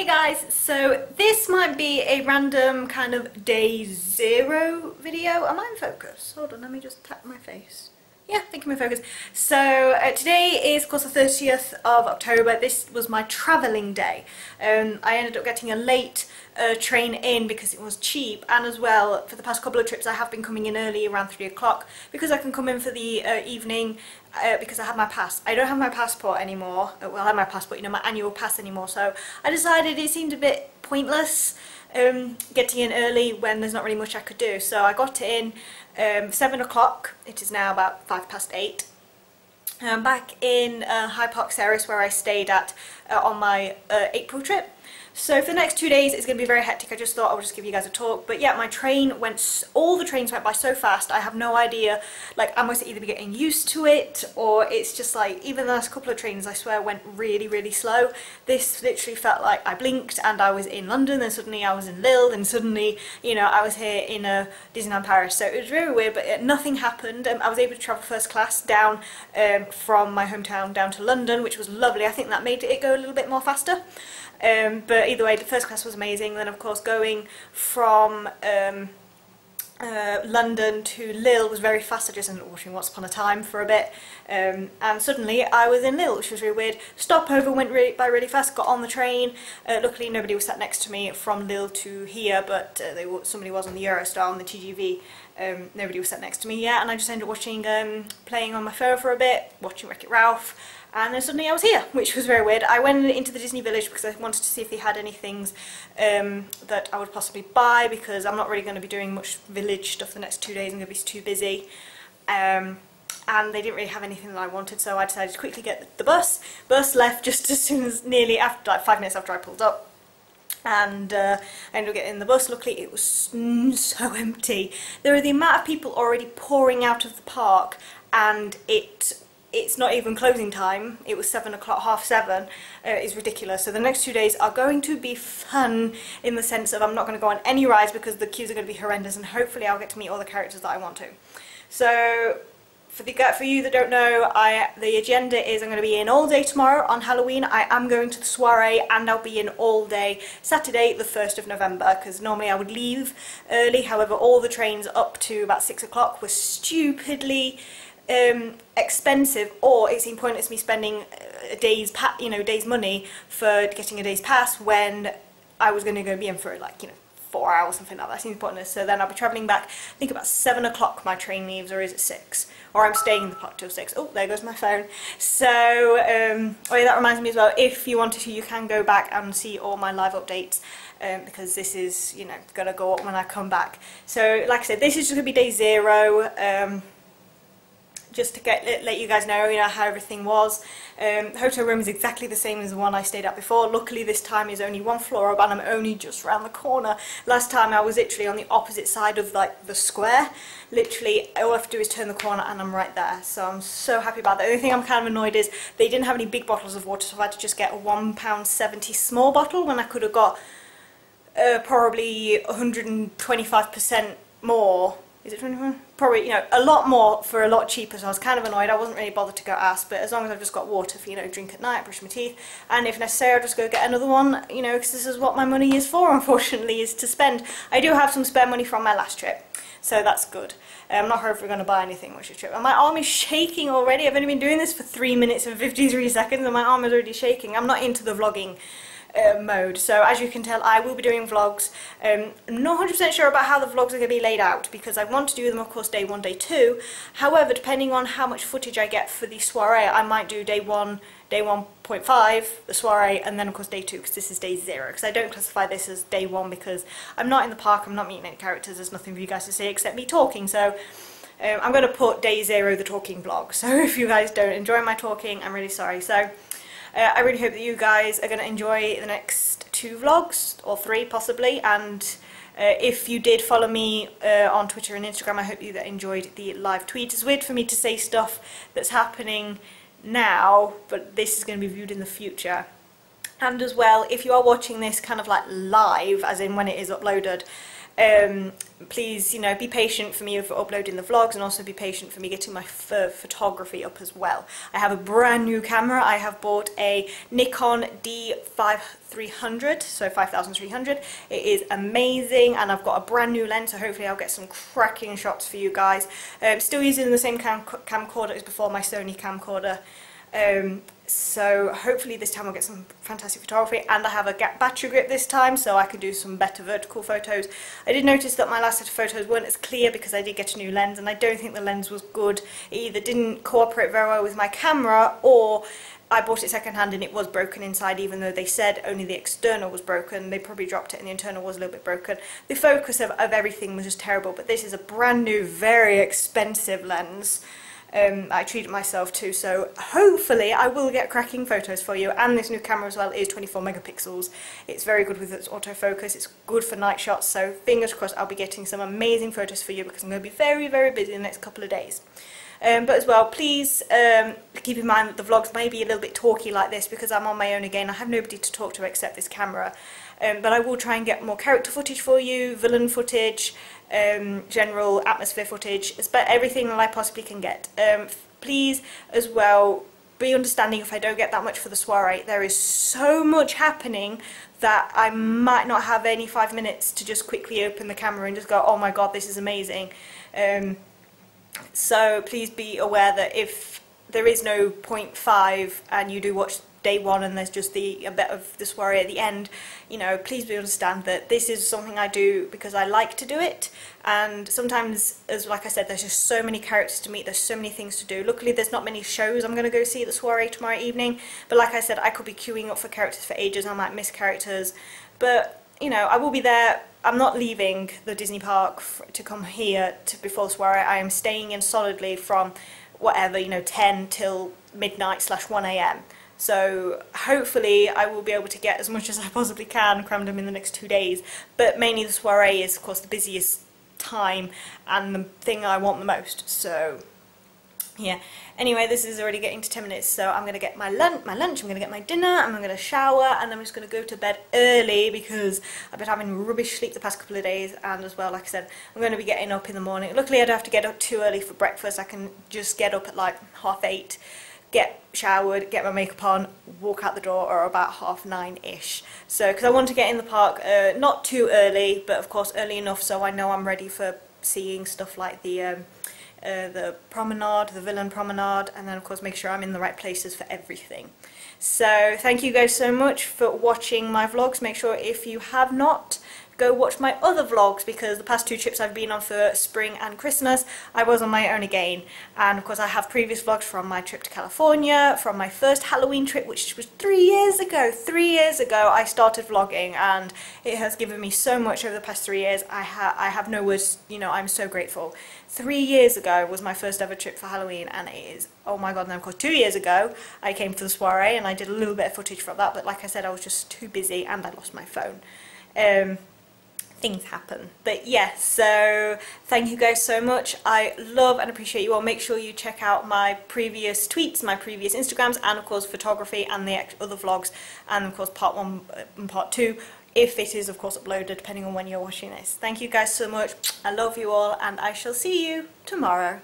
guys, so this might be a random kind of day zero video. Am I in focus? Hold on, let me just tap my face. Yeah, I think I'm in focus. So today is of course the 30th of October. This was my travelling day. I ended up getting a late train in because it was cheap, and as well for the past couple of trips I have been coming in early around 3 o'clock because I can come in for the evening because I have my pass. I don't have my passport anymore. Well, I have my passport, you know, my annual pass anymore, so I decided it seemed a bit pointless getting in early when there's not really much I could do. So I got in 7 o'clock. It is now about 8:05. I'm back in Hyde Park Terrace where I stayed at on my April trip. So for the next 2 days it's going to be very hectic. I just thought I would just give you guys a talk. But yeah, my train went, all the trains went by so fast, I have no idea, like I must either be getting used to it or it's just like, even the last couple of trains I swear went really slow. This literally felt like I blinked and I was in London, then suddenly I was in Lille, then suddenly, you know, I was here in Disneyland Paris. So it was very weird, but nothing happened. I was able to travel first class down from my hometown down to London, which was lovely. I think that made it go a little bit more faster. But either way, the first class was amazing. Then of course going from London to Lille was very fast. I just ended up watching Once Upon a Time for a bit, and suddenly I was in Lille, which was really weird. Stopover went by really fast, got on the train. Luckily nobody was sat next to me from Lille to here, but somebody was on the Eurostar, on the TGV. Nobody was sat next to me yet, and I just ended up watching, playing on my phone for a bit, watching Wreck-It Ralph. And then suddenly I was here, which was very weird. I went into the Disney Village because I wanted to see if they had any things that I would possibly buy, because I'm not really going to be doing much village stuff the next 2 days. I'm going to be too busy. And they didn't really have anything that I wanted, so I decided to quickly get the bus. Bus left just as soon as, nearly after, like 5 minutes after I pulled up. And I ended up getting in the bus. Luckily it was so empty. There are the amount of people already pouring out of the park, and it's not even closing time. It was 7 o'clock, half 7. It's ridiculous. So the next 2 days are going to be fun in the sense of I'm not going to go on any rides because the queues are going to be horrendous, and hopefully I'll get to meet all the characters that I want to. So for you that don't know, the agenda is I'm going to be in all day tomorrow on Halloween. I am going to the soiree, and I'll be in all day Saturday the 1st of November, because normally I would leave early. However, all the trains up to about 6 o'clock were stupidly expensive, or it seemed pointless me spending a day's money for getting a day's pass when I was going to go be in for, like, you know, 4 hours, something like that. Seems pointless. So then I'll be travelling back, I think about 7 o'clock my train leaves, or is it 6? Or I'm staying in the park till 6. Oh, there goes my phone. So, oh yeah, that reminds me as well, if you wanted to, you can go back and see all my live updates, because this is, you know, going to go up when I come back. So, like I said, this is just going to be day 0. Just to let you guys know, how everything was. The hotel room is exactly the same as the one I stayed at before. Luckily this time is only 1 floor up, and I'm only just round the corner. Last time I was literally on the opposite side of, like, the square. Literally all I have to do is turn the corner and I'm right there. So I'm so happy about that. The only thing I'm kind of annoyed is they didn't have any big bottles of water, so I had to just get a £1.70 small bottle when I could have got probably 125% more. Is it 21? Probably, you know, a lot more for a lot cheaper, so I was kind of annoyed. I wasn't really bothered to go ask, but as long as I've just got water for, you know, drink at night, brush my teeth, and if necessary I'll just go get another one, you know, because this is what my money is for, unfortunately, is to spend. I do have some spare money from my last trip, so that's good. I'm not sure if we're going to buy anything much this trip. And my arm is shaking already. I've only been doing this for 3 minutes and 53 seconds, and my arm is already shaking. I'm not into the vlogging mode, so as you can tell I will be doing vlogs. I'm not 100% sure about how the vlogs are going to be laid out, because I want to do them of course day 1, day 2. However, depending on how much footage I get for the soiree, I might do day 1, day 1.5, the soiree, and then of course day 2, because this is day 0, because I don't classify this as day 1 because I'm not in the park, I'm not meeting any characters, there's nothing for you guys to see except me talking. So I'm going to put day 0 the talking vlog, so if you guys don't enjoy my talking, I'm really sorry. So I really hope that you guys are going to enjoy the next 2 vlogs, or 3 possibly, and if you did follow me on Twitter and Instagram, I hope you enjoyed the live tweet. It's weird for me to say stuff that's happening now, but this is going to be viewed in the future. And as well, if you are watching this kind of like live, as in when it is uploaded, Please, you know, be patient for me for uploading the vlogs, and also be patient for me getting my photography up as well. I have a brand new camera. I have bought a Nikon D5300, so 5300. It is amazing, and I've got a brand new lens, so hopefully I'll get some cracking shots for you guys. Still using the same camcorder as before, my Sony camcorder. So hopefully this time I'll get some fantastic photography, and I have a battery grip this time, so I can do some better vertical photos. I did notice that my last set of photos weren't as clear because I did get a new lens, and I don't think the lens was good. It either didn't cooperate very well with my camera, or I bought it secondhand and it was broken inside, even though they said only the external was broken. They probably dropped it and the internal was a little bit broken. The focus of everything was just terrible, but this is a brand new, very expensive lens. I treated myself to, so hopefully I will get cracking photos for you. And this new camera as well is 24 megapixels. It's very good with its autofocus, it's good for night shots, so fingers crossed I'll be getting some amazing photos for you, because I'm going to be very, very busy in the next couple of days. But as well, please keep in mind that the vlogs may be a little bit talky like this, because I'm on my own again. I have nobody to talk to except this camera. But I will try and get more character footage for you, villain footage, general atmosphere footage, but everything that I possibly can get. Please as well be understanding if I don't get that much for the soiree. There is so much happening that I might not have any 5 minutes to just quickly open the camera and just go, oh my god, this is amazing. So please be aware that if there is no 0.5 and you do watch day one and there's just a bit of the soiree at the end, you know, please do understand that this is something I do because I like to do it, and sometimes, as like I said, there's just so many characters to meet, there's so many things to do. Luckily there's not many shows I'm going to go see at the soiree tomorrow evening, but like I said, I could be queuing up for characters for ages, I might miss characters, but you know, I will be there. I'm not leaving the Disney park to come here before the soiree. I am staying in solidly from whatever, you know, 10 till midnight / 1 AM. So hopefully I will be able to get as much as I possibly can crammed in the next 2 days, but mainly the soiree is of course the busiest time and the thing I want the most, so yeah. Anyway, this is already getting to 10 minutes, so I'm going to get my lunch, I'm going to get my dinner, and I'm going to shower, and then I'm just going to go to bed early because I've been having rubbish sleep the past couple of days, and as well, like I said, I'm going to be getting up in the morning. Luckily I don't have to get up too early for breakfast. I can just get up at like 8:30, get showered, get my makeup on, walk out the door, or about 9:30ish. So, because I want to get in the park not too early, but of course early enough so I know I'm ready for seeing stuff like the promenade, the villain promenade, and then of course make sure I'm in the right places for everything. So thank you guys so much for watching my vlogs. Make sure if you have not, go watch my other vlogs, because the past 2 trips I've been on for spring and Christmas I was on my own again, and of course I have previous vlogs from my trip to California, from my first Halloween trip, which was 3 years ago. 3 years ago I started vlogging, and it has given me so much over the past 3 years. I have no words, you know, I'm so grateful. 3 years ago was my first ever trip for Halloween, and it is, oh my god. And then of course 2 years ago I came for the soiree and I did a little bit of footage from that, but like I said, I was just too busy and I lost my phone. Things happen. But yes, so thank you guys so much. I love and appreciate you all. Make sure you check out my previous tweets, my previous Instagrams, and of course photography and the other vlogs, and of course part 1 and part 2, if it is of course uploaded, depending on when you're watching this. Thank you guys so much. I love you all, and I shall see you tomorrow.